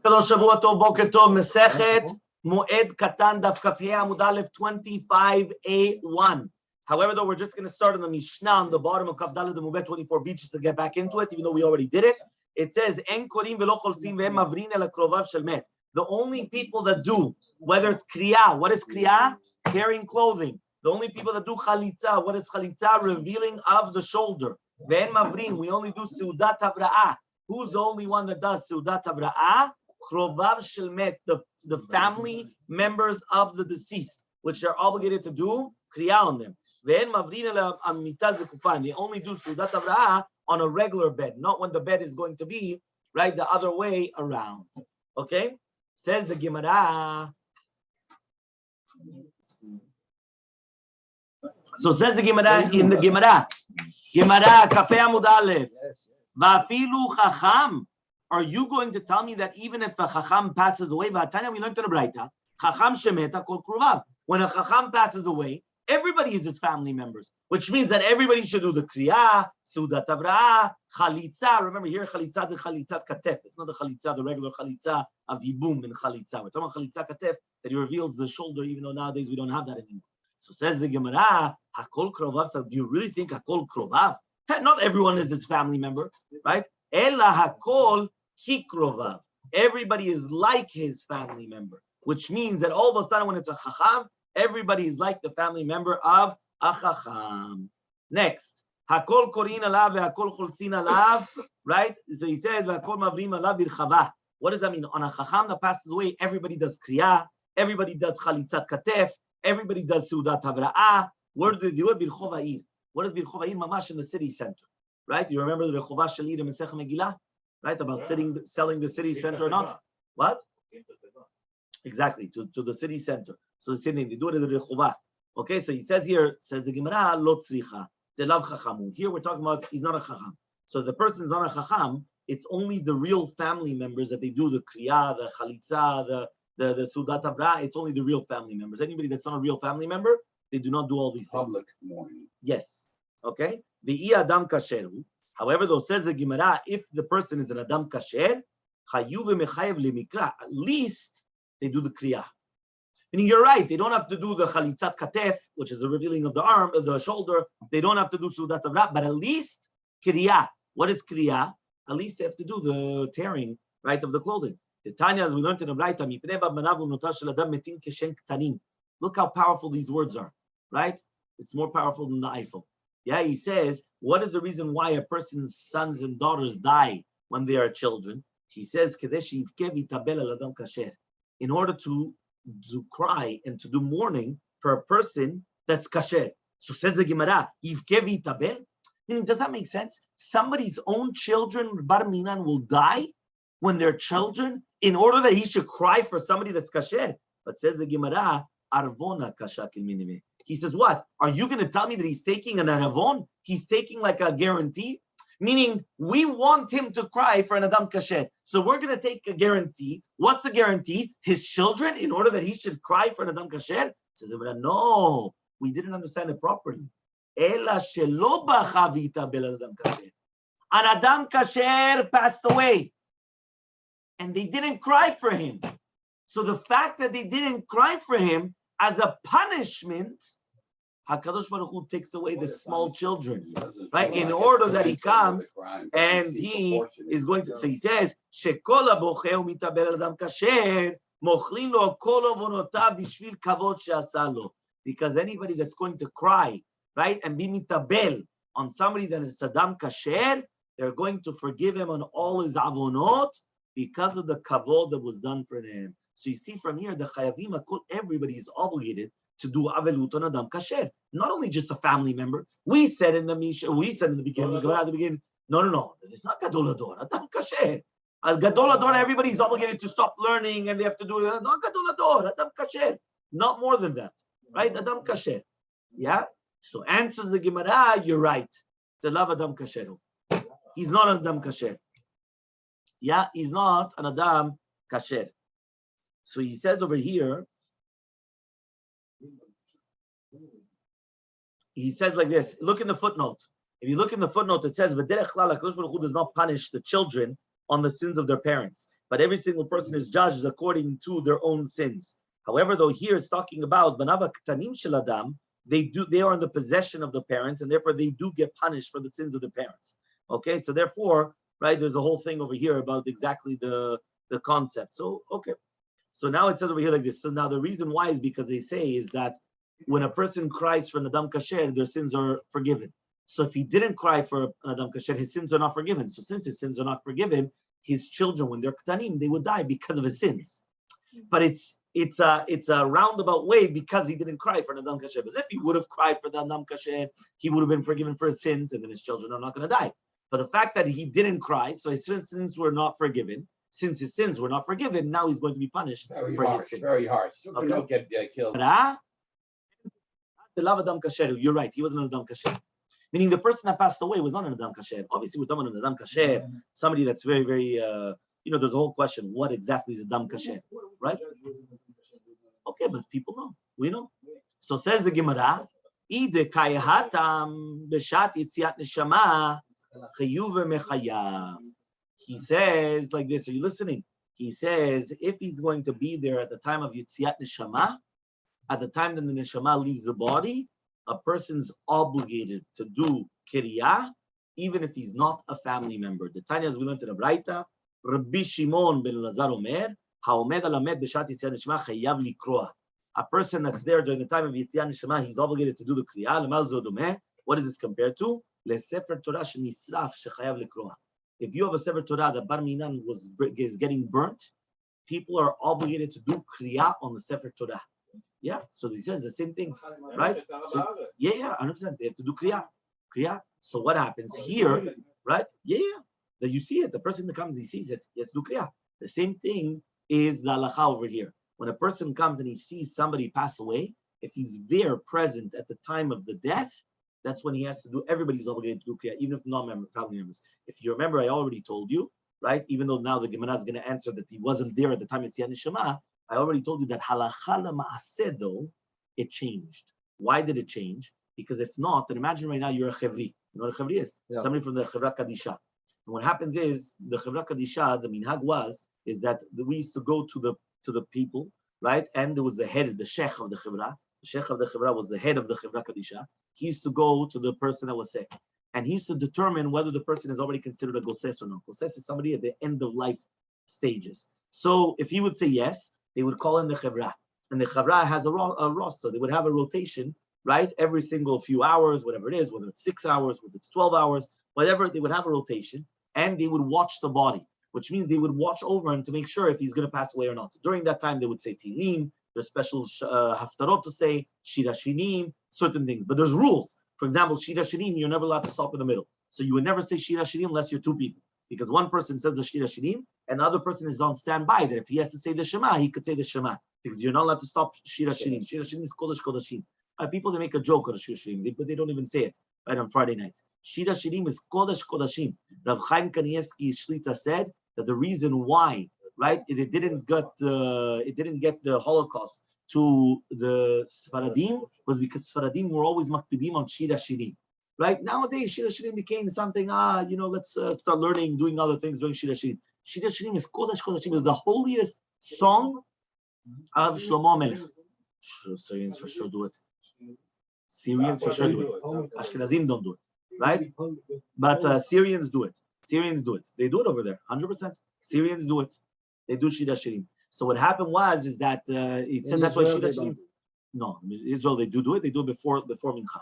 Shavua Tov, Boker Tov, Masechet Moed Katan Daf 25A1. However, though, we're just going to start on the Mishnah on the bottom of Kaf Daled Mubet 24b just to get back into it, even though we already did it. It says, "En korim velo choltzim ve'em mavrin el hakrovav shel met." The only people that do, whether it's kriya, what is kriya? Carrying clothing. The only people that do chalitza, what is chalitza? Revealing of the shoulder. Ve'en mavrin, we only do seudat havra'ah. Who's the only one that does seudat havra'ah? Krovav shel met, the family members of the deceased, which are obligated to do kriya on them. They only do seudat havra'ah on a regular bed, not when the bed is going to be right the other way around. Okay, says the Gemara. So says the Gemara in the Gemara Kafei Amud Aleph. Va'afilu chacham. Are you going to tell me that even if a chacham passes away, V'atanya, we learned in the Braita, chacham shemeta kol kruvav. When a chacham passes away, everybody is his family members, which means that everybody should do the kriya, seudat havra'ah, chalitza. Remember here, chalitza, the chalitzat katef. It's not the chalitza, the regular chalitza of yibum and chalitza. We're talking about chalitza katef, that he reveals the shoulder, even though nowadays we don't have that anymore. So says the Gemara, hakol krovav. So do you really think hakol krovav? Not everyone is his family member, right? Ela hakol ki krovav. Everybody is like his family member, which means that all of a sudden when it's a chacham, everybody is like the family member of a chacham. Next, hakol korin alav ve'hakol choltzin alav, right? So he says ve'hakol mavrim alav birchava. What does that mean? On a chacham that passes away, everybody does kriya, everybody does chalitzat katef, everybody does seudat havra'ah. Where do they do it? Birchov ha'ir. What is birchov ha'ir? Mamash in the city center, right? You remember the rechovah shalir in Masechet Megillah, right? About selling the city center or not? What? Exactly, to the city center. So the same thing, they do it in the rechovah. Okay, so he says here, says the Gemara, lo tzricha, de lav chachamu. Here we're talking about, he's not a chacham. So the person's not a chacham, it's only the real family members that they do the kriya, the chalitza, the seudat havra'ah. It's only the real family members. Anybody that's not a real family member, they do not do all these things. Public mourning. Yes. Okay. The adam kasheru. However, though, says the Gemara, if the person is an adam kasher, chayu v'mechayev lemikra, at least they do the kriya. Meaning, you're right, they don't have to do the chalitzat katef, which is the revealing of the arm, of the shoulder. They don't have to do seudat havra'ah, but at least kriya. What is kriya? At least they have to do the tearing, right, of the clothing. Tanya, as we learned in the Braita, look how powerful these words are, right? It's more powerful than the Eiffel. Yeah, he says, what is the reason why a person's sons and daughters die when they are children? He says, in order to cry and to do mourning for a person that's kasher. So says the Gemara, meaning, does that make sense? Somebody's own children, bar minan, will die when they're children in order that he should cry for somebody that's kasher. But says the Gemara, arvona kashakil minime. He says, what? Are you going to tell me that he's taking an aravon? He's taking like a guarantee? Meaning, we want him to cry for an adam kasher. So we're going to take a guarantee. What's a guarantee? His children, in order that he should cry for an adam kasher? Says, no, we didn't understand it properly. Ela shelo bacha v'yitabel al adam kasher. An adam kasher passed away, and they didn't cry for him. So the fact that they didn't cry for him, as a punishment, HaKadosh Baruch Hu takes away the small children, right? In order that he comes and he is going to. So he says, "Shekol habocheh umitaber al adam kasher mochlin lo kol avonotav bishvil kavod she'asa lo." Because anybody that's going to cry, right, and be mitabel on somebody that is adam kasher, they're going to forgive him on all his avonot because of the kavod that was done for them. So you see from here, the chayavim, everybody is obligated to do avelut on adam kasher. Not only just a family member. We said in the beginning, no. It's not gadol ador, adam kasher. As gadol ador, everybody is obligated to stop learning and they have to do it. Not gadol ador, adam kasher. Not more than that, right? Adam kasher. Yeah. So answers the Gemara, you're right. The love adam kasher. He's not an adam kasher. Yeah, he's not an adam kasher. So he says over here, he says like this, look in the footnote. If you look in the footnote, it says, "V'derech klal, HaKadosh Baruch Hu does not punish the children on the sins of their parents. but every single person is judged according to their own sins. However, though here it's talking about Banav Ktanim Shel Adam, they are in the possession of the parents, and therefore they do get punished for the sins of the parents. Okay, so therefore, right, there's a whole thing over here about exactly the concept. So, okay. So now it says over here like this. So now the reason why is because they say is that when a person cries for an Adam Kasher, their sins are forgiven. So if he didn't cry for an Adam Kasher, his sins are not forgiven. So since his sins are not forgiven, his children, when they're Ktanim, they would die because of his sins. But it's a roundabout way because he didn't cry for an Adam Kasher. Because if he would have cried for the Adam Kasher, he would have been forgiven for his sins, and then his children are not going to die. But the fact that he didn't cry, so his sins were not forgiven. Since his sins were not forgiven, now he's going to be punished for his sins. Very harsh. Okay. Don't get killed. You're right. He wasn't an Adam Kasher. Meaning the person that passed away was not an Adam Kasher. Obviously, we're talking about an Adam Kasher, somebody that's very, very, there's a whole question. What exactly is Adam Kasher? Right? Okay, but people know. We know. So says the Gemara, Ide kayahatam b'shat yitziat neshama chayuv v'mechayav. He says like this. Are you listening? He says if he's going to be there at the time of Yitziat Neshama, at the time that the Neshama leaves the body, a person's obligated to do Kiriyah, even if he's not a family member. The Tanya, as we learned in the Braita, Rabbi Shimon ben Lazar Omer, Haomed alamed b'shat Yitziat Neshama chayav likroah. A person that's there during the time of Yitziat Neshama, he's obligated to do the Kiriyah. L'mal zo domeh. What is this compared to? LeSefer Torah shenisraf shechayav likroah. If you have a Sefer Torah that Bar Minan is getting burnt, people are obligated to do Kriya on the Sefer Torah. Yeah, so he says the same thing, right? So, 100%. They have to do Kriya. So what happens here, right? That you see it. The person that comes, he sees it. He has to do Kriya. The same thing is the halacha over here. When a person comes and he sees somebody pass away, if he's there present at the time of the death, that's when he has to do, everybody's obligated to do Kriya, even if not family members. If you remember, I already told you, right? Even though now the Gemara is going to answer that he wasn't there at the time of Yitziat Neshama, I already told you that halacha l'ma'aseh, though, it changed. Why did it change? Because if not, then imagine right now you're a chevri. You know what a chevri is? Yeah. Somebody from the Chevra Kadisha. And what happens is, the Chevra Kadisha, the minhag is that we used to go to the people, right? And there was the head, the sheikh of the Chevra. The sheikh of the Chevra was the head of the Chevra Kadisha. He used to go to the person that was sick. And he used to determine whether the person is already considered a goses or not. Goses is somebody at the end of life stages. So if he would say yes, they would call in the Chevra. And the Chevra has a roster. They would have a rotation, right? Every single few hours, whatever it is, whether it's 6 hours, whether it's 12 hours, whatever, they would have a rotation. And they would watch the body, which means they would watch over him to make sure if he's going to pass away or not. During that time, they would say Tilim. There's special haftarot to say, Shira Shinim, certain things. But there's rules. For example, Shira Shinim, you're never allowed to stop in the middle. So you would never say Shira Shinim unless you're two people. Because one person says the Shira Shinim, and the other person is on standby, that if he has to say the Shema, he could say the Shema. Because you're not allowed to stop Shira Shinim. Shira Shinim is Kodesh Kodashim. People, they make a joke of the Shira Shinim, but they don't even say it, right, on Friday nights. Shira Shinim is Kodesh Kodashim. Rav Chaim Kanievsky Shlita said that the reason why, right, it didn't get the Holocaust to the Sfaradim was because Sfaradim were always makpidim on Shira Shirim. Right? Nowadays, Shira Shirim became something, let's start learning, doing other things, doing Shira Shirim. Shira Shirim is Kodesh Kodashim, is the holiest song of Shlomo Melech. Syrians for sure do it. Syrians for sure do it. Ashkenazim don't do it. Right? But Syrians do it. They do it over there, 100%. Syrians do it. They do Shira Shirim. So what happened is that it said that's why Shira Shirim. No, in Israel they do it. They do it before Mincha.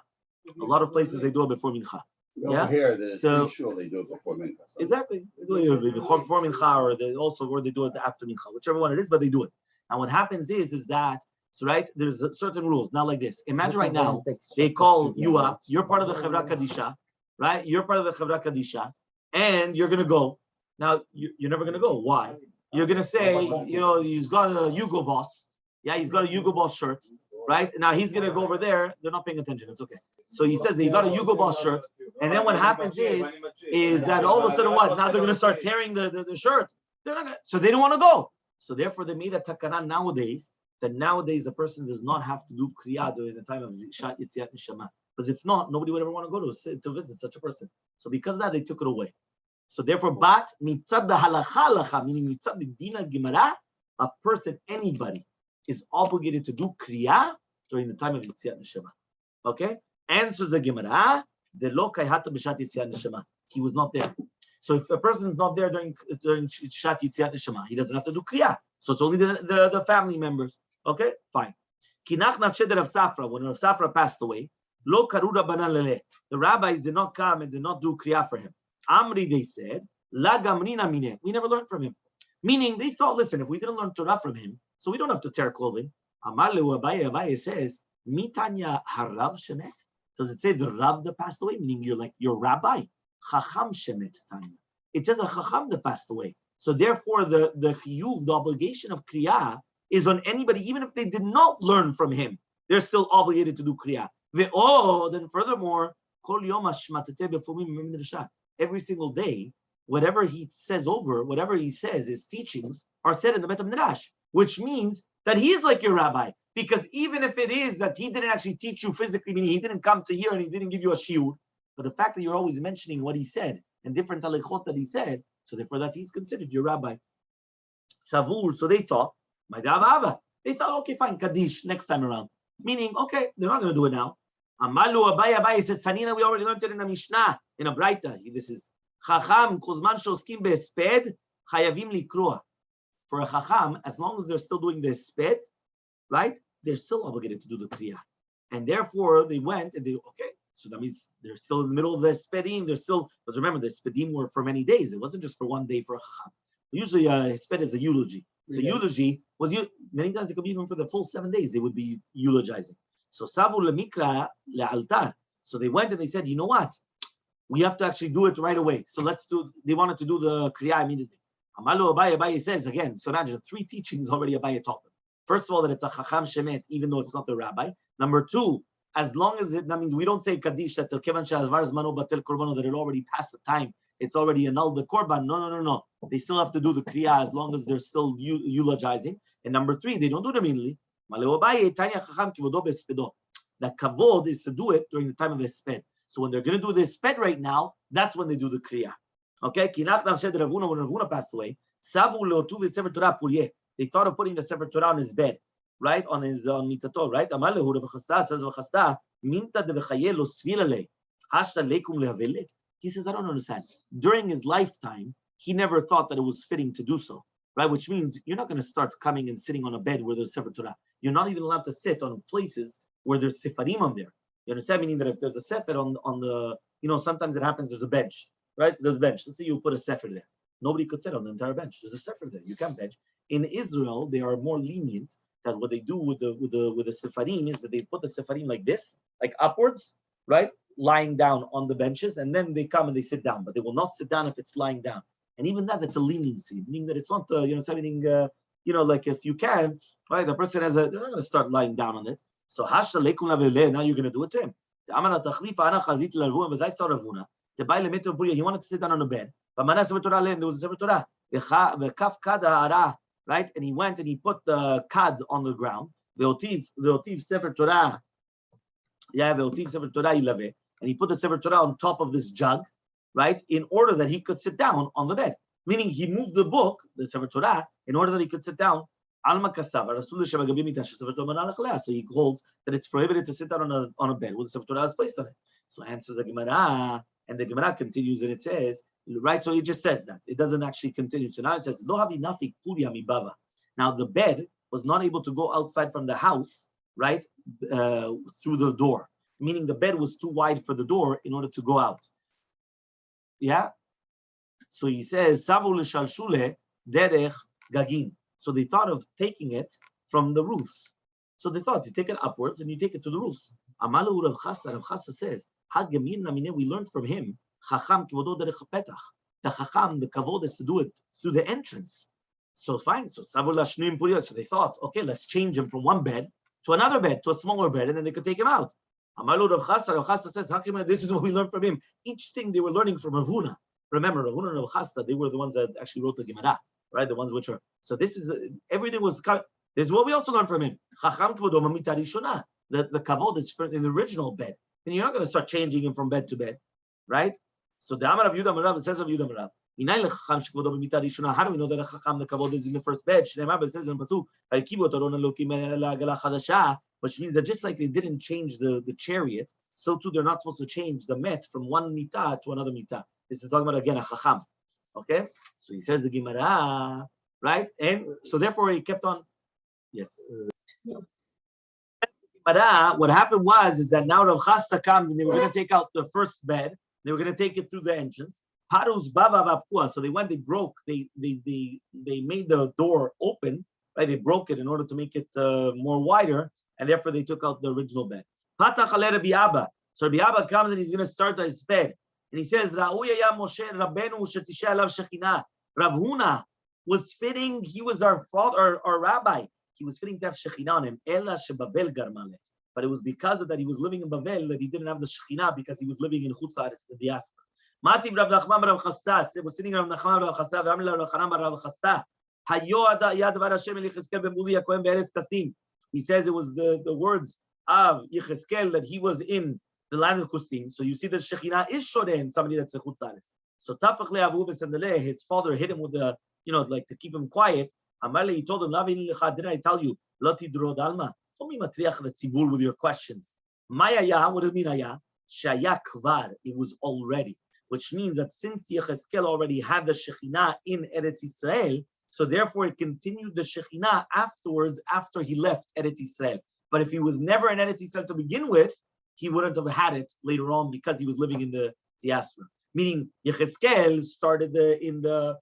A lot of places they do it before Mincha. Yeah. Here, so sure they do it before Mincha. So. Exactly. They do it before Mincha, or they do it after Mincha, whichever one it is, but they do it. And what happens is that, so right, there's certain rules. Now like this. Imagine right now, they call you up, you're part of the Chevra Kadisha, right? You're part of the Chevra Kadisha, and you're gonna go. Now you're never gonna go. Why? You're gonna say, he's got a Hugo Boss. Yeah, he's got a Hugo Boss shirt, right? Now he's gonna go over there. They're not paying attention. It's okay. So he says that he got a Hugo Boss shirt, and then what happens is that all of a sudden what? Now they're gonna start tearing the shirt. They're not gonna, so they don't want to go. So therefore, they made a takana nowadays that nowadays a person does not have to do kriya during the time of Shat Yitziat Neshama. Because if not, nobody would ever want to go to visit such a person. So because of that, they took it away. So therefore, bat mitzad the halacha, meaning mitzad the dina gemara, a person, anybody, is obligated to do kriya during the time of Yetziat Neshama. Okay? Answers the Gemara, the lo kayhata b'shat Yetziat Neshama. He was not there. So if a person is not there during Shat Yetziat Neshama, he doesn't have to do kriya. So it's only the family members. Okay? Fine. Kinach nafshed Rav Safra, when Rav Safra passed away, lo karu rabbanan leleh. The rabbis did not come and did not do kriya for him. Amri, they said, la gamrina mineh. We never learned from him. Meaning, they thought, listen, if we didn't learn Torah from him, so we don't have to tear clothing. Amar lehu Abaye, Abaye says, mitanya harav shemet? Does it say the Rav that passed away? Meaning you're like your rabbi. Chacham shemet tanya. It says a chacham that passed away. So therefore, the chiyuv, the obligation of kriya, is on anybody, even if they did not learn from him. They're still obligated to do kriya. Then furthermore, kol yom hashmatate b'fumim mimid rasha. Every single day, whatever he says his teachings are said in the Bet HaMidrash, which means that he is like your rabbi. Because even if it is that he didn't actually teach you physically, meaning he didn't come to here and he didn't give you a shiur, but the fact that you're always mentioning what he said and different halachot that he said, so therefore that he's considered your rabbi. Savur, so they thought, they thought, okay, fine, Kaddish, next time around. Meaning, okay, they're not going to do it now. Amalu Abaye says, Tanina, we already learned it in a Mishnah, in a Braita. This is Chacham, Kuzman Shoskim Be'esped, Chayavim Likroa. For a Chacham, as long as they're still doing the Esped, right, they're still obligated to do the Kriya. And therefore, they went and okay, so that means they're still in the middle of the Espedim. They're still, because remember, the Espedim were for many days. It wasn't just for one day for a Chacham. Usually, Esped is the eulogy. So eulogy was, many times it could be even for the full 7 days, they would be eulogizing. So Savu lemikra le'altar. So they went and they said, you know what? We have to actually do it right away. So they wanted to do the Kriya immediately. Amalu Abaye says, again, so imagine 3 teachings already Abaye taught them. First of all, that it's a Chacham Shemet, even though it's not the rabbi. Number 2, as long as that means we don't say Kaddish, that that it already passed the time, it's already annulled the Korban. No. They still have to do the Kriya as long as they're still eulogizing. And number 3, they don't do it immediately. That kavod is to do it during the time of the sped. So when they're going to do the sped right now, that's when they do the kriya. Okay? When Ravuna passed away, they thought of putting the Sefer Torah on his bed, right? On his mitato, right? He says, I don't understand. During his lifetime, he never thought that it was fitting to do so. Right, which means you're not going to start coming and sitting on a bed where there's Sefer Torah. You're not even allowed to sit on places where there's Sefarim on there. You understand? Meaning that if there's a Sefer on the, sometimes it happens, there's a bench, right? There's a bench. Let's say you put a Sefer there. Nobody could sit on the entire bench. There's a Sefer there. You can't bench. In Israel, they are more lenient. That what they do with the Sefarim is that they put the Sefarim like this, like upwards, right? Lying down on the benches, and then they come and they sit down. But they will not sit down if it's lying down. And even that's a leniency, meaning that it's not, something, like if you can, right, the person they're not going to start lying down on it. So, now you're going to do it to him. He wanted to sit down on a bed. There was a Sefer Torah. Right? And he went and he put the kad on the ground. The Sefer Torah. And he put the Sefer Torah on top of this jug, right, in order that he could sit down on the bed. Meaning he moved the book, the Sefer Torah, in order that he could sit down. So he holds that it's prohibited to sit down on a bed with the Sefer Torah is placed on it. So answers the Gemara, and the Gemara continues and it says, right, so it just says that. It doesn't actually continue. So now it says, now the bed was not able to go outside from the house, right, through the door. Meaning the bed was too wide for the door in order to go out. Yeah? So he says, Savu l'shalshule derech gagin. So they thought of taking it from the roofs. So they thought, you take it upwards and you take it to the roofs. Amalu Rav Chasta says, we learned from him, Chacham kivodo derech petach. The Chacham, the kavod is to do it through the entrance. So fine. So Savu l'shnuim puriyot. So they thought, okay, let's change him from one bed to another bed, to a smaller bed, and then they could take him out. Amalu Rav Chasta says, this is what we learned from him. Each thing they were learning from Ravuna. Remember, Ravuna and Rav Chasta, they were the ones that actually wrote the Gemara, right? The ones which are. So this is, everything was, this is what we also learned from him. Chacham kvodo mamita rishona. The kavod is in the original bed. And you're not going to start changing him from bed to bed, right? So the Amar of Yudam Rav says of Yudam Rav, How do we know that a chacham the kavod is in the first bed? It says in the pasuk, which means that just like they didn't change the chariot, so too they're not supposed to change the met from one mitah to another mitah. This is talking about again a chacham. Okay, so he says the Gemara, right? And so therefore he kept on. Yes. What happened was that now Rav Chasta comes and they were going to take out the first bed. They were going to take it through the entrance. Parus bava vapua. So they broke. They made the door open. Right? They broke it in order to make it more wider, and therefore they took out the original bed. Patach ale Rabbi Abba. So Rabbi Abba comes and he's going to start his bed, and he says, "Ra'uya ya Moshe Rabbeinu shetisha alav shechina." Rav Huna was fitting. He was our father, our rabbi. He was fitting to have Shekhinah on him. Ela sheBabel garmale. But it was because of that he was living in Babel that he didn't have the Shekhinah because he was living in Chutz La'aretz, the diaspora. Mativ Rav Nachman Rav Chasta was sitting Rav Nachman Rav Chasta v'Amli Rav Chanan Rav Chasta. Hayo yad var Hashem el Yecheskel ben Muli Yakoem be'Eretz Kasdim. He says it was the words of Yecheskel that he was in the land of Kustim. So you see the Shekhinah is shoreh in somebody that's a Chutz La'aretz. So Tafach le'avu b'Sandaleh, his father hit him with the, like to keep him quiet. Amarle, he told him, didn't I tell you, Loti Drod Alma? Don't be matriach the tzibur with your questions. Mayaya, what does it mean, ayah? Shaya kvar, it was already. Which means that since Yecheskel already had the Shekhinah in Eretz Israel, so therefore it continued the Shekhinah afterwards, after he left Eretz Israel. But if he was never in Eretz Israel to begin with, he wouldn't have had it later on because he was living in the diaspora. Meaning Yecheskel started in the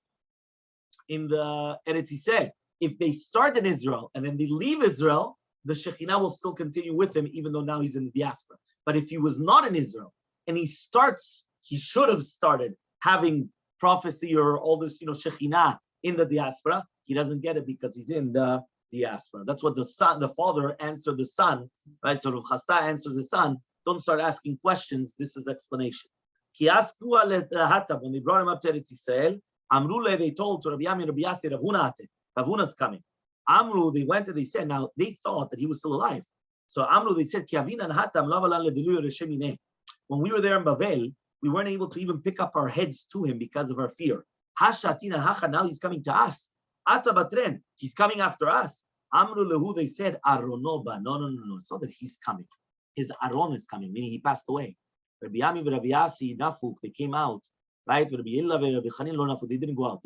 Eretz Yisrael. If they start in Israel and then they leave Israel, the Shekhinah will still continue with him, even though now he's in the diaspora. But if he was not in Israel and he should have started having prophecy or all this, Shekhinah in the diaspora. He doesn't get it because he's in the diaspora. That's what the father answered the son, right? So Rav Chasta answers the son. Don't start asking questions. This is explanation. When they brought him up to Eretz Yisrael, Amrule, they told to Rabbi Yami, Rabbi Yassi, Rav Huna's coming. Amru, they went and they said, now they thought that he was still alive. So Amru, they said, when we were there in Bavel, we weren't able to even pick up our heads to him because of our fear. Now he's coming to us. He's coming after us. Amru lehu, they said, Aronoba. No. It's not that he's coming. His Aron is coming, meaning he passed away. Rabbi Yami and Rabbi Yassi, Nafuk, they came out. Right? Rabbi Illa and Rabbi Chanin lo nafuk, they didn't go out.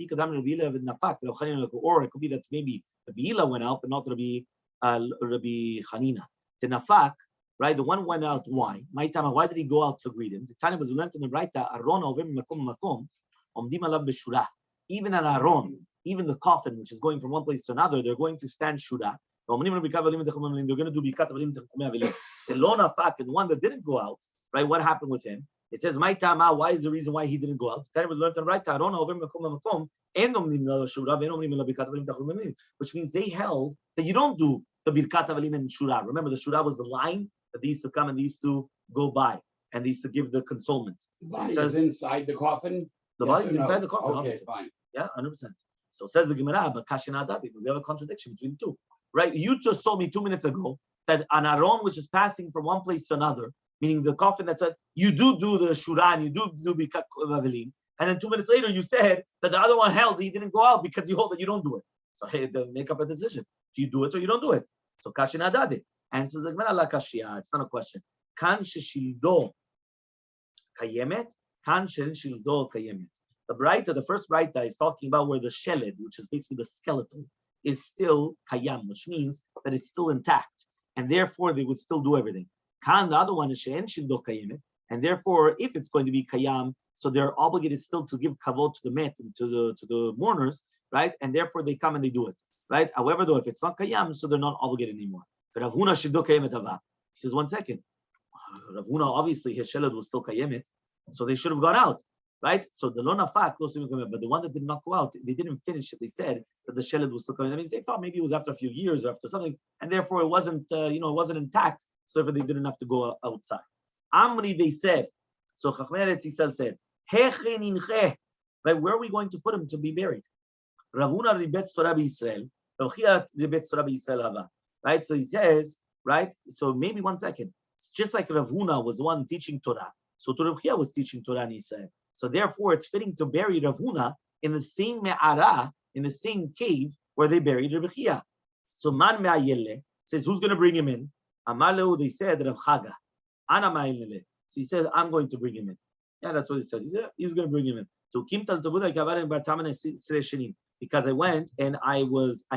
Or it could be that maybe Rabbi Illa went out, but not Rabbi Chanina. The Nafak, right? The one went out. Why? My time. Why did he go out to greet him? The time was learned in the Braita. Aron over makom omdim alav b'shura. Even an Aron, even the coffin, which is going from one place to another, they're going to stand shura. They're going to do bikat avalim techumei avilim. The lo nafak, and the one that didn't go out, right? What happened with him? It says, "My tama." Why is the reason why he didn't go out? The time was learned on right. Aron over makom which means they held that you don't do the birkat avalim and shura. Remember, the shura was the line that they used to come and they used to go by and they used to give the consolement. The body is inside the coffin. The body is inside the coffin. Okay, obviously. fine. Yeah, 100%. So says the Gemara, but kashin adabi. We have a contradiction between the two, right? You just told me 2 minutes ago that an aron which is passing from one place to another, meaning the coffin that said you do the shura and you do birkat avalim. And then 2 minutes later, you said that the other one held, he didn't go out because you hold that you don't do it. So hey, make up a decision. Do you do it or you don't do it? So kashin adade. Answers the Gemara la kashia. It's not a question. Kan sheshildo kayemet, kan sheshildo kayemet. The first Braita is talking about where the sheled, which is basically the skeleton, is still kayam, which means that it's still intact, and therefore they would still do everything. Kan, the other one is she'en shildo kayemet, and therefore, if it's going to be kayam, so they're obligated still to give kavod to the met and to the mourners, right? And therefore they come and they do it, right? However, though, if it's not kayam, so they're not obligated anymore. Rav Huna shildo kayemet hava. He says, 1 second. Rav Huna, obviously his sheled was still kayemet, so they should have gone out. Right? So the lo nafak, but the one that did not go out, they didn't finish it. They said that the sheled was still coming. I mean, they thought maybe it was after a few years or after something, and therefore it wasn't, it wasn't intact. So therefore they didn't have to go outside. Amri, they said. So Chachmei Eretz Yisrael said, right? Where are we going to put him to be buried? Ravuna ribetz Torah b'Yisrael, Ravchia ribetz Torah b'Yisrael hava. Right? So he says, right? So maybe 1 second. It's just like Ravuna was the one teaching Torah. So Ravchia was teaching Torah in Israel. So therefore, it's fitting to bury Rav Huna in the same me'ara, in the same cave where they buried Rav Chia. So man me'ayelle says, who's going to bring him in? Amalu, they said Rav Chaga. Ana me'ayelle. So he said, I'm going to bring him in. Yeah, that's what he said. He said he's going to bring him in. So because I went and I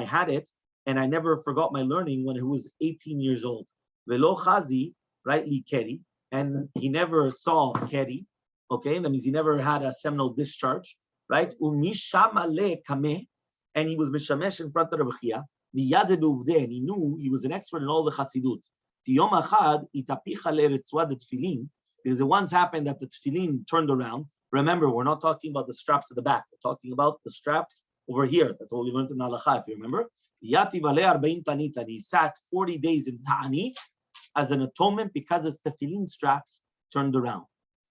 had it, and I never forgot my learning when he was 18 years old. Velo chazi, rightly keri, and he never saw keri. Okay, that means he never had a seminal discharge, right? Umishamale kame, and he was mishamesh in front of Rabbi Chia. And he knew he was an expert in all the chassidut. Tiyom achad itapicha le'retzua tefillin, because it once happened that the tefillin turned around. Remember, we're not talking about the straps at the back. We're talking about the straps over here. That's what we learned in Halacha, if you remember. And he sat 40 days in Ta'anit as an atonement because his tefillin straps turned around.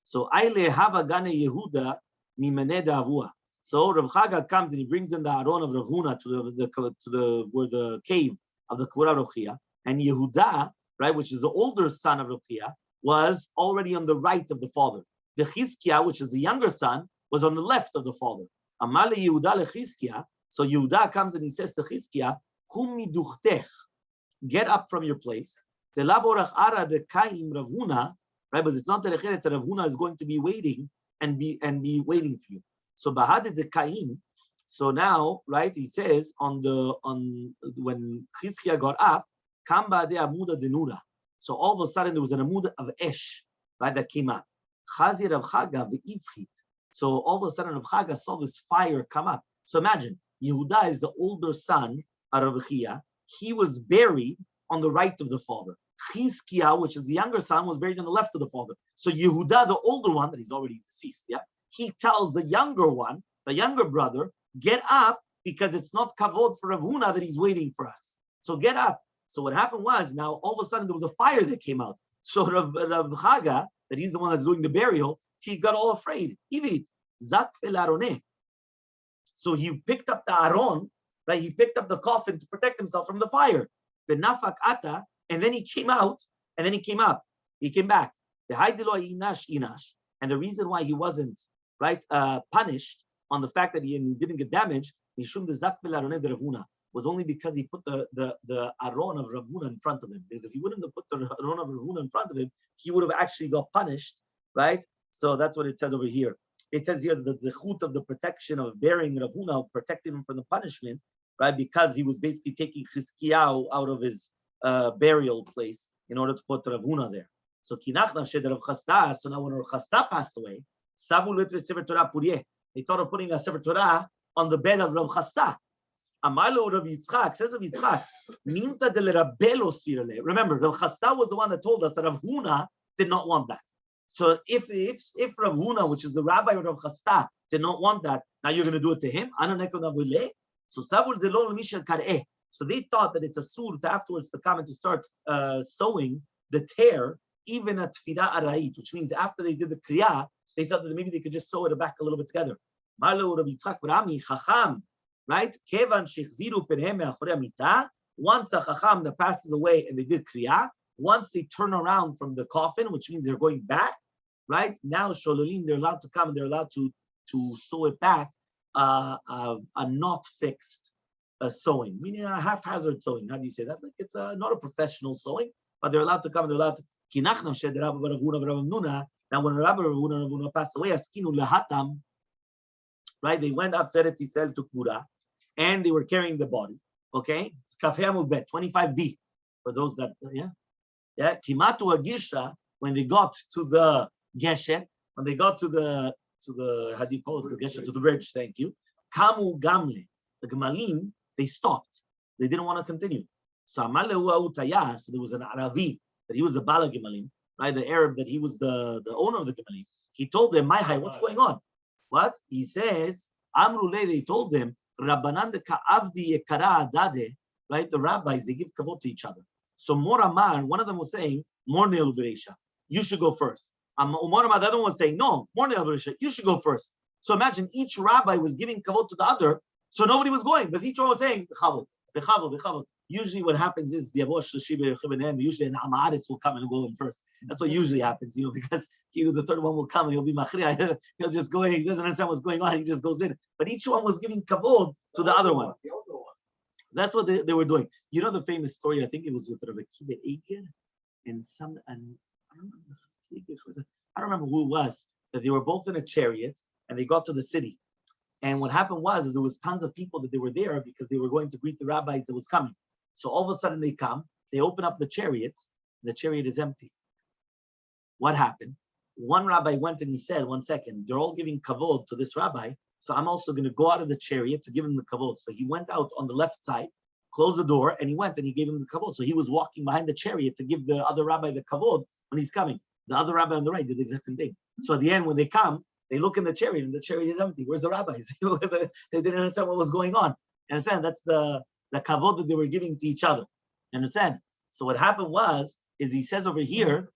So Aile Hava Gane Yehuda Mimene Davua. So Rav Chaga comes and he brings in the Aron of Rav Huna to the cave of the Kvura Rav Chia. And Yehuda, right, which is the older son of Rav Chia, was already on the right of the father. The Chizkiah, which is the younger son, was on the left of the father. Amale Yehuda lechizkiah. So Yehuda comes and he says to Chizkiah, "Kum miduchtech, get up from your place. Telavorach ara de kaim Rav Huna, right? But it's not the Lechet, Rav Huna is going to be waiting and be waiting for you. So bahad de kaim. So now, right? He says when Chizkiah got up, kamba de amuda denura. So all of a sudden there was an amud of esh, right, that came up. Chazi Rav Chaga ve'ivchit. So all of a sudden Rav Chaga saw this fire come up. So imagine, Yehuda is the older son of Rav Chia. He was buried on the right of the father. Chizkiah, which is the younger son, was buried on the left of the father. So Yehuda, the older one, that he's already deceased, yeah, he tells the younger one, the younger brother, get up because it's not kavod for Rav Huna that he's waiting for us. So get up. So what happened was, now all of a sudden there was a fire that came out. So Rav Chaga, that he's the one that's doing the burial, he got all afraid. Ivit, zak fel aroneh. So he picked up the aron, right? He picked up the coffin to protect himself from the fire. The nafak ata, and then he came out, and then he came up. He came back. The haidilo inash inash, and the reason why he wasn't punished on the fact that he didn't get damaged, mishum the zak fel aroneh de Rav Huna, was only because he put the aron of Rav Huna in front of him. Because if he wouldn't have put the aron of Rav Huna in front of him, he would have actually got punished, right? So that's what it says over here. It says here that the chut of the protection of burying Rav Huna protected him from the punishment, right? Because he was basically taking Chizkiyahu out of his burial place in order to put Rav Huna there. So kinachna shed Rav Chasta. So now when Rav Chasta passed away, savu letve sefer Torah purye. They thought of putting a sefer Torah on the bed of Rav Chasta. Amalo Rav Yitzchak, says Rav Yitzchak, minta de lerabelo sfirale. Remember, Rav Chasta was the one that told us that Rav Huna did not want that. So if Rav Huna, which is the rabbi of Rav Chasta, did not want that, now you're going to do it to him? So so they thought that it's a sur to afterwards to come and to start sewing the tear, even at tfira arayit, which means after they did the kriya, they thought that maybe they could just sew it back a little bit together. Malo Rav Yitzchak Rami Chacham, right? Kevan shechziru perhem me'achorei amita. Once a chacham that passes away and they did kriya, once they turn around from the coffin, which means they're going back, right? Now shololim, they're allowed to come and they're allowed to sew it back, a not fixed sewing, meaning a haphazard sewing. How do you say that? Like it's not a professional sewing, but they're allowed to come and they're allowed to. Now when Rabbi Rav Huna passed away, askinu lehatam, right? They went up to Eretz Yisrael to Kvura, and they were carrying the body. Okay, it's Kafei Amud Bet 25b for those that Kimatu Agisha, when they got to the Gesher, when they got to the how do you call it, the Gesher, to the bridge, thank you. Kamu Gamle, the Gemalim, they stopped. They didn't want to continue. So there was an Aravi that he was the Bala Gemalim, right? The Arab that he was the owner of the Gemalim. He told them, "My, what's going on?" What? He says, Amrule, they told them, Rabbanan de Ka'avdi Yekara Adade, right? The rabbis, they give kavod to each other. So Mor Amar, one of them was saying, Mor Neil Bereisha, you should go first. Mor Amar, the other one was saying, no, Mor Neil Bereisha, you should go first. So imagine each rabbi was giving kavod to the other, so nobody was going, because each one was saying, Bechavod, Bechavod, Bechavod. Usually what happens is usually an Amaretz will come and go in first. That's what usually happens, because the third one will come and he'll be machriya. He'll just go in. He doesn't understand what's going on. He just goes in. But each one was giving kavod to the other one. That's what they were doing. You know the famous story, I think it was with Rabbi Kiva Eger and I don't remember who it was, that they were both in a chariot and they got to the city. And what happened was there was tons of people that they were there because they were going to greet the rabbis that was coming. So all of a sudden they come, they open up the chariots, and the chariot is empty. What happened? One rabbi went and he said, 1 second, they're all giving kavod to this rabbi, so I'm also going to go out of the chariot to give him the kavod. So he went out on the left side, closed the door, and he went and he gave him the kavod. So he was walking behind the chariot to give the other rabbi the kavod when he's coming. The other rabbi on the right did the exact same thing. So at the end, when they come, they look in the chariot and the chariot is empty. Where's the rabbis? They didn't understand what was going on. You understand? That's the kavod that they were giving to each other. You understand? So what happened is he says over here,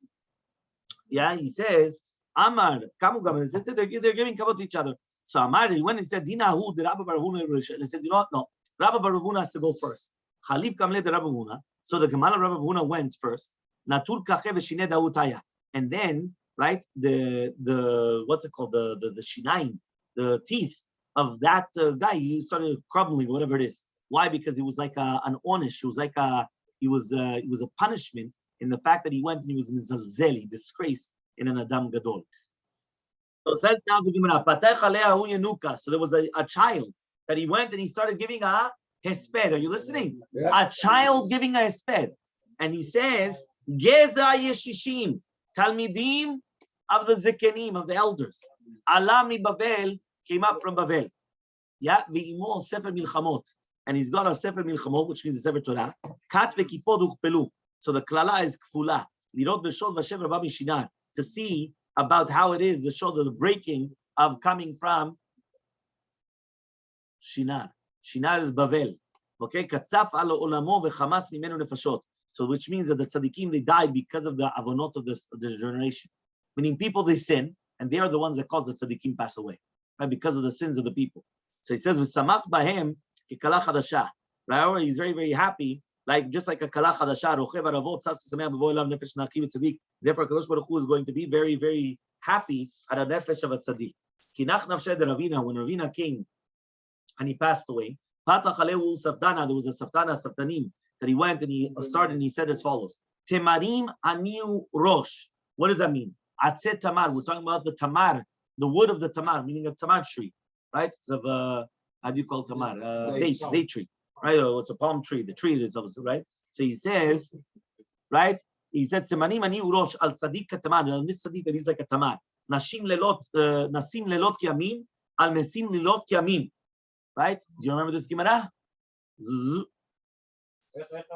he says, Amar, they're giving kavod to each other. So Amar, he went and said, Dinahu, the Rabbi Baravuna, and they said, you know what? No, Rabbi Baravuna has to go first. Khalif Kamle the Rabbi Baravuna. So the Gemara Rabbi Baravuna went first. Natur kache v'shine dautaya. And then, right, the what's it called, the shinaim, the teeth of that guy, he started crumbling, whatever it is. Why? Because he was like an onish. He was like he was a punishment in the fact that he went and he was in zalzeli, disgraced in an adam gadol. So it says now the Gemara, patech alea hu yenuka. So there was a child that he went and he started giving a hesped. Are you listening? Yeah. A child giving a hesped, and he says, Geza yeshishim. Talmidim of the Zikenim, of the elders. Alami Babel came up from Babel. Yeah, V'imo Sefer Milchamot. And he's got a Sefer Milchamot, which means a Sefer Torah. Kat v'kifod uchpelu. So the klala is kfula. Lirot b'shod v'shem rabba mishinar. To see about how it is, the shod of the breaking of coming from Shinar. Shinar is Babel. Okay, Katzaf alo olamo v'chamas mimenu nefashot. So which means that the tzaddikim, they died because of the avonot of the generation. Meaning people, they sin, and they are the ones that cause the tzaddikim pass away, right? Because of the sins of the people. So he says, v'samach bahem kikala chadasha. Right? He's very, very happy, just like a kala chadasha, rochev aravot, tzas sameach b'vo elav nefesh naqi v'tzaddik. Therefore, Kadosh Baruch Hu is going to be very, very happy at a nefesh of a tzaddik. Kinach nafshe de Ravina, when Ravina came and he passed away, patach alehu saftana, there was a saftanim, that he went and he started and he said as follows: Temarim aniu rosh. What does that mean? Atzet tamar. We're talking about the tamar, the wood of the tamar, meaning a tamar tree, right? It's of how do you call tamar? Date tree, right? Or it's a palm tree. The tree is obviously right. So he says, right? He said Temarim aniu rosh al tzadik tamar. Al tzadik that is like a tamar. Nasim lelot kiamim al mesim lelot kiamim. Right? Do you remember this Gemara?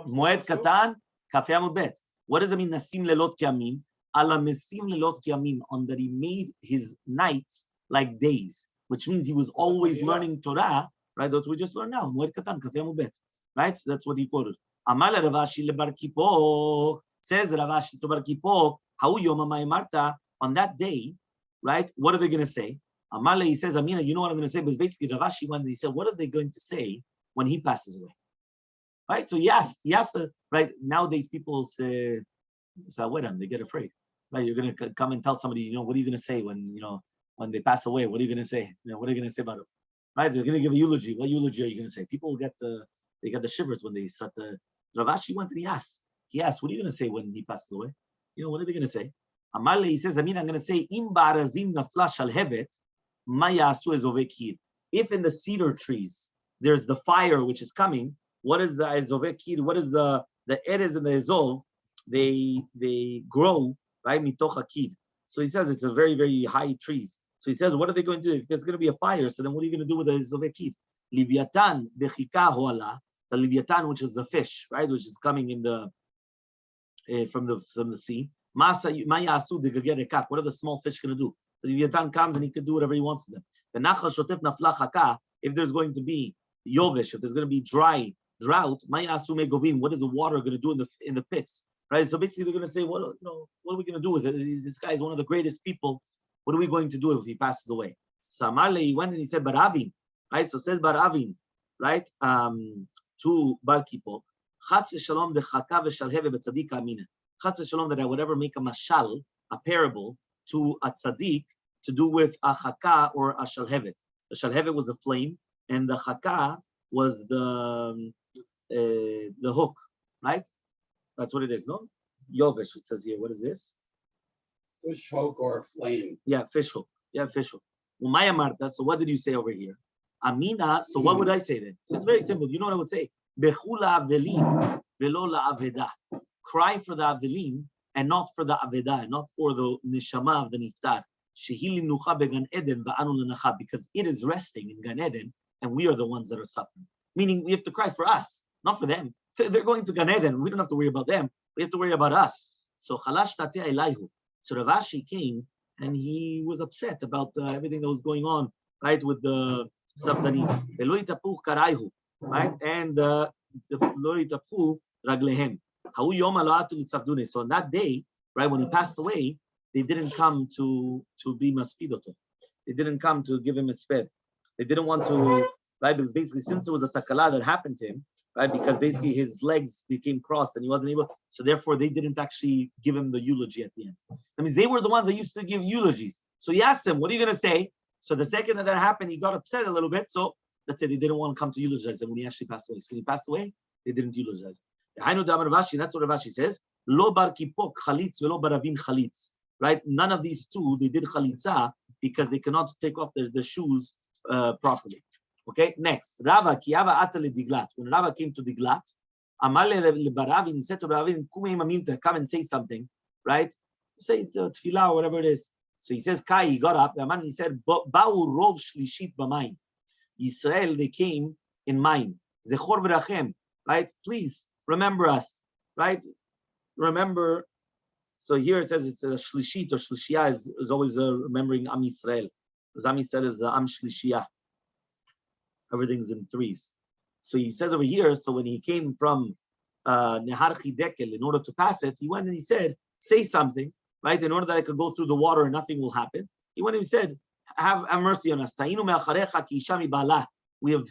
Moed Katan, Kaf Yamud Bet. What does it mean? Nasim lelot kiamim. Ala mesim lelot kiamim. On that he made his nights like days, which means he was always learning Torah. Right? That's what we just learned now. Moed Katan, Kaf Yamud Bet. Right? So that's what he quoted. Amala Ravashi lebar kippur. Says Ravashi to bar kippur. How yom marta on that day? Right? What are they going to say? Amala, he says, Amina, you know what I'm going to say? But basically, Ravashi went and he said, what are they going to say when he passes away? Right, so he asked right, nowadays people say, they get afraid. Right, you're going to come and tell somebody, what are you going to say when they pass away? What are you going to say? What are you going to say about it? Right, they're going to give a eulogy. What eulogy are you going to say? People will get the shivers when they start the. Ravashi went and he asked, what are you going to say when he passes away? What are they going to say? Amale, he says, Amina, I'm going to say, Im barazim naflash al hevet, maya asu ezovekir. If in the cedar trees there's the fire which is coming. What is the ezovekir? What is the erez and the ezov? They grow right mitoch akid. So he says it's a very, very high trees. So he says, what are they going to do if there's going to be a fire? So then what are you going to do with the ezovekir? Livyatan bechika hoala, the livyatan, which is the fish, right, which is coming in the from the sea. What are the small fish going to do? The livyatan comes and he can do whatever he wants to them. The nachal shotef nafla chaka. If there's going to be yovish, if there's going to be drought, what is the water going to do in the pits? Right? So basically they're going to say, what are we going to do with it? This guy is one of the greatest people. What are we going to do if he passes away? So Amarle, he went and he said, Baravin, right? So says Baravin, right? To Bar Kippur, Chas v'shalom dechaka v'shalheve b'tzadik amina. Chas v'shalom that I would ever make a mashal, a parable, to a tzaddik to do with a chaka or a shalhevet. The shalhevet was a flame, and the chaka was the hook, right? That's what it is, no? Yovesh, it says here. What is this? Fish hook or flame. Yeah, fish hook. Yeah, fish hook. Umaya Marta, so what did you say over here? Amina, so what would I say then? So it's very simple. You know what I would say? Bechula avelim velo la aveda. Cry for the avelim and not for the aveda, not for the neshama of the niftar. Shehili nucha began eden va'anu lenacha, because it is resting in Gan Eden and we are the ones that are suffering. Meaning we have to cry for us, not for them. They're going to Gan Eden. We don't have to worry about them. We have to worry about us. So chalash tateh elayhu. So Rav Ashi came and he was upset about everything that was going on, right, with the Safdanim. Right, and the Loitaphu Raglehem. So on that day, right, when he passed away, they didn't come to be maspidoto. They didn't come to give him a sped. They didn't want to, right, because basically since there was a takala that happened to him, right, because basically his legs became crossed and he wasn't able, so therefore they didn't actually give him the eulogy at the end. That means they were the ones that used to give eulogies. So he asked him, what are you going to say? So the second that happened, he got upset a little bit. So that's it. They didn't want to come to eulogize him when he actually passed away. So when he passed away, they didn't eulogize him. That's what Rav Ashi says. Lo bar kipok chalitz velo baravin chalitz. Right? None of these two, they did chalitza because they cannot take off the shoes properly. Okay, next. Rava, Kiava Atale Diglat. When Rava came to Diglat, Amale Baravin, he said to Baravin, come and say something, right? Say tefillah or whatever it is. So he says, Kai, he got up, and he said, Ba'u Rov Shlishit B'mayim. Israel, they came in Mayim. Zechor V'rachem, right? Please, remember us, right? Remember. So here it says it's a Shlishit or Shlishiyah is always remembering Am Yisrael. Because Am Yisrael is Am Shlishiyah. Everything's in threes. So he says over here, so when he came from Nehar Chidekel, in order to pass it, he went and he said, say something, right? In order that I could go through the water and nothing will happen. He went and he said, have mercy on us. We've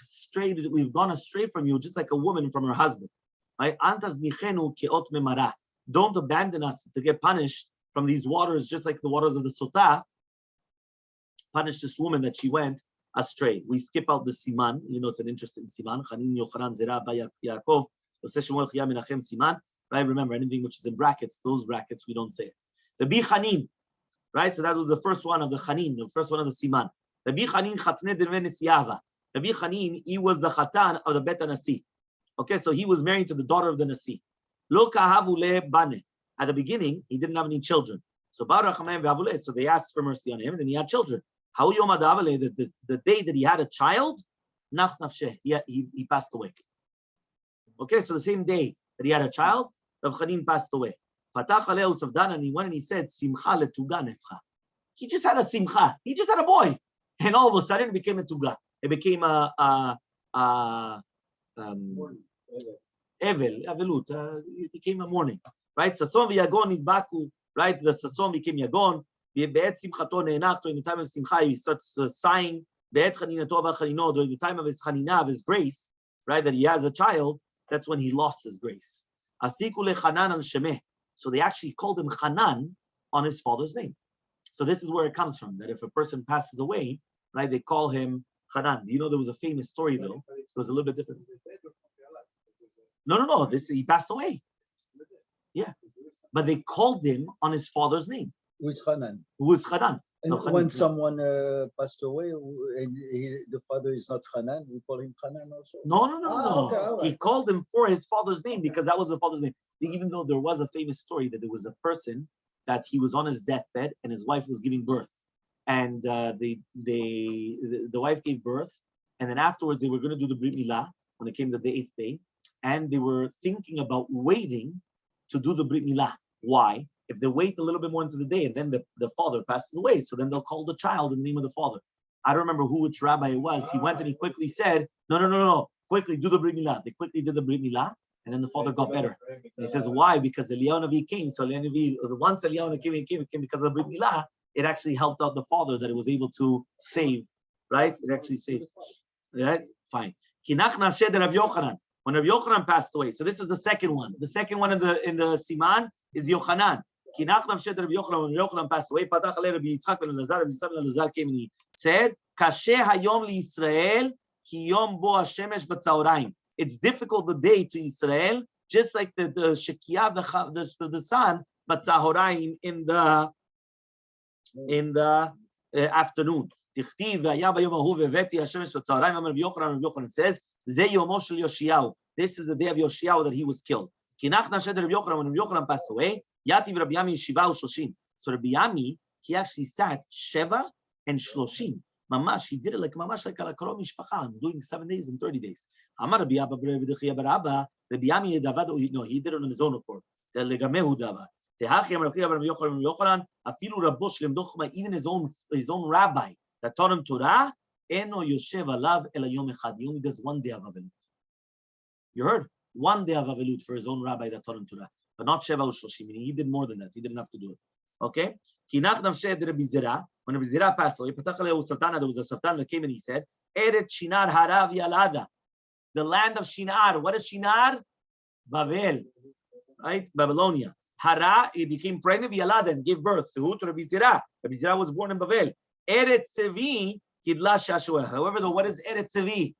gone astray from you, just like a woman from her husband. Right? Don't abandon us to get punished from these waters, just like the waters of the Sotah. Punish this woman that she went astray. We skip out the siman, you know, it's an interesting siman. Chanin Yochanan Zera Ba Yaakov, Masechet Moed Katan Menachem siman. Right? Remember, anything which is in brackets, those brackets, we don't say it. Rabbi Chanin, right? So that was the first one of the Chanin, the first one of the siman. Rabbi Chanin Chatne Derve Nesiyava. Rabbi Chanin, he was the Chatan of the Bet Nasi. Okay, so he was married to the daughter of the Nasi. Lo kahavu le bane. At the beginning, he didn't have any children. So so they asked for mercy on him, and then he had children. The day that he had a child, he passed away. Okay, so the same day that he had a child, Rav Chanin passed away. And he went and he said, Simcha letuga nefcha. He just had a simcha. He just had a boy. And all of a sudden it became a tuga. It became it became a mourning. Right? Sason v'yagon nidbaku. Right? The sason became yagon. Be'et simchato ne'enachto. In the time of simcha, he starts sighing. Be'et chaninato v'chanino. During the time of his chanina, of his grace, right, that he has a child, that's when he lost his grace. Asiku lechanan al shemeh. So they actually called him Hanan on his father's name. So this is where it comes from, that if a person passes away, right, they call him Hanan. You know, there was a famous story, though. It was a little bit different. No. He passed away. Yeah. But they called him on his father's name. Who is Hanan? Who is Hanan? And when someone passed away and the father is not Hanan, we call him Hanan also? No. Okay, right. He called him for his father's name because that was the father's name. Even though there was a famous story that there was a person that he was on his deathbed and his wife was giving birth. And the wife gave birth. And then afterwards they were going to do the Brit Milah when it came to the 8th day. And they were thinking about waiting to do the Brit Milah. Why? If they wait a little bit more into the day and then the father passes away, so then they'll call the child in the name of the father. I don't remember which rabbi it was. He went and he quickly said, no, quickly do the Brit Milah. They quickly did the Brit Milah, and then the father got better. And he says, why? Because Eliyahu Navi came. So Eliyahu Navi, once Eliyahu Navi came because of the Brit Milah, it actually helped out the father that it was able to save, right? It actually saved. Right? Fine. Kinach nafshe de Rav Yochanan. when Rabbi Yochanan passed away. So this is the second one. The second one in the Siman is Yochanan. Kinach Masechet Rabbi Yochanan, when Rabbi Yochanan passed away, Patach alei Rabbi Yitzchak ben Elazar, Rabbi Yitzchak ben Elazar came and he said, Kashe hayom liYisrael ki yom bo hashemesh b'tzaorayim. It's difficult the day to Israel, just like the Shekiah, the sun, b'tzaorayim in the afternoon. Tichtiv v'aya b'yom ahu v'veti hashemesh b'tzaorayim. Rabbi Yochanan says, Ze yomo shel Yoshiyahu. This is the day of Yoshiyahu that he was killed. Kinach Masechet Rabbi Yochanan, when Rabbi Yochanan passed away, Yativ Rabbi Yami Shiva u'Shloshim. So Rabbi Yami, he actually sat Sheva and Shloshim. Mamash, he did it like mamash like a Karo Mishpacha, doing 7 days and 30 days. Amar Rabbi Abba Rabbi Dechia bar Abba, Rabbi Yami davad, no, he did it on his own accord. Legamehu davad. Tehachi Amar Rabbi Yochanan, afilu Rabbo Shlem Dochma, even his own rabbi that taught him Torah, eno yoshev alav el hayom echad. He only does 1 day of avelut. You heard? 1 day of avelut for his own rabbi that taught him Torah, but not Sheva u'Shloshim. Meaning he did more than that. He didn't have to do it. Okay? Kinach nafshe Rabbi Zera. When Rabbi Zera passed away, there was a sultan that came and he said, Eret Shinar harav yalada. The land of Shinar. What is Shinar? Babel. Right? Babylonia. Hara, it became pregnant yalada and gave birth to who? To Rabbi Zera. Rabbi Zera was born in Babel. Eret Sevi kidla shashua. However, what is Eret Sevi?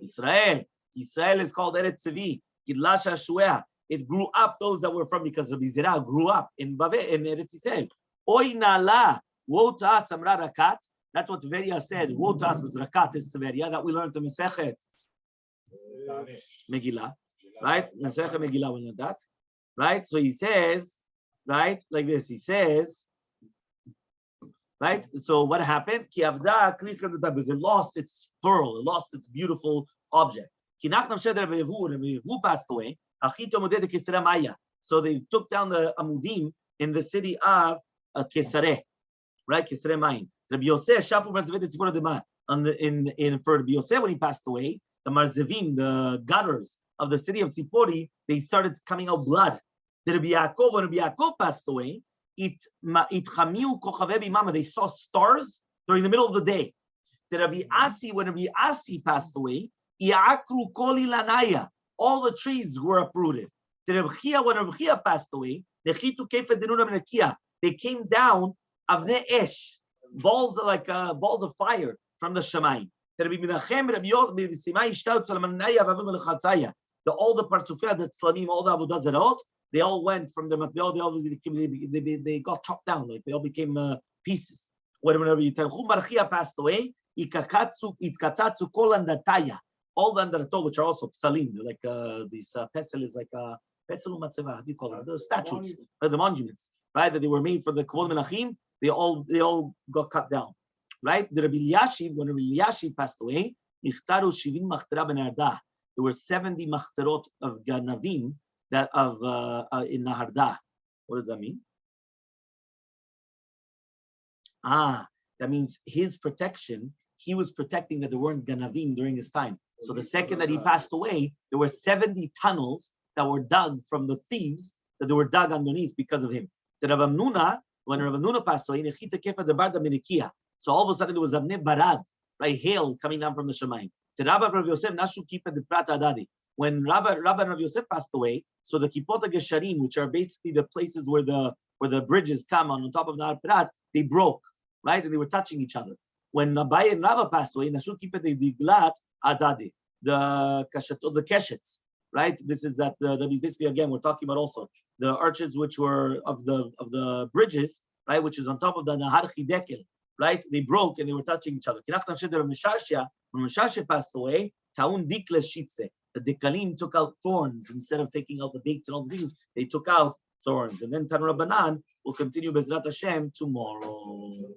Israel. Israel is called Eret Sevi. Kidla shashua. It grew up those that were from, because Rabbi Zera grew up in Babel, in Eretz Yisrael. Oy nala, woe to us, Amra Rakat. That's what Tveria said. Woe to us was Rakat is Tveria, that we learned in Masechet Megillah, right? Masechet Megillah, we learned that, right? So he says, right, like this. He says, right? So what happened? Ki avda klicha b'tabuz. It lost its pearl. It lost its beautiful object. Kinach nafshed Rabbi Yehu passed away. So they took down the Amudim in the city of Kesareh, right? Kesareh Mayim. Rabbi Yosef shafu marzevet etzibur dema. In for Rabbi Yosef, when he passed away, the marzevim, the gutters of the city of Tzipori, they started coming out blood. The Rabbi Yaakov, when Rabbi Yaakov passed away, they saw stars during the middle of the day. The Rabbi Asi, when Rabbi Asi passed away, all the trees were uprooted. The Rabbi Chia, when Rabbi Chia passed away, they came down avnei esh, balls like balls of fire from the Shemayim. All the parsufia, the tzlamim, all the avodah zarot, they all went from the matbeot. They got chopped down, like they all became pieces. When Rabbi Tanchum bar Chia passed away, itkatzu kol andataya. All the undertow, which are also psalim, like these pesel is like pesel u'matzeva. How do you call them? The statues, the monuments, right? That they were made for the kvod melachim. They all got cut down, right? The Rabbi Eliashiv, when Rabbi Eliashiv passed away, nichtaru 70 machtera ben Arda. There were 70 machterot of ganavim that in Naharda. What does that mean? That means his protection. He was protecting that there weren't ganavim during his time. So the second that he passed away, there were 70 tunnels that were dug from the thieves that they were dug underneath because of him. The Rav Amnuna, when Rav Amnuna passed away, so all of a sudden there was Avnei Barad, right, hail coming down from the Shemayim. When Rabbi Rav Yosef passed away, so the Kipot Gesharim, which are basically the places where the bridges come on top of Nahar Pirat, they broke, right, and they were touching each other. When Abai and Rava passed away, Nashu Kipet the Glat Adadi, the Keshets, right? This is that is basically, again, we're talking about also the arches which were of the bridges, right, which is on top of the Nahar Chidekel, right? They broke and they were touching each other. When Mesharshia passed away, Taun Dikle Shitze, the Dikalim took out thorns instead of taking out the dates and all the things. They took out thorns, and then Tan Rabbanan will continue Bezrat Hashem tomorrow.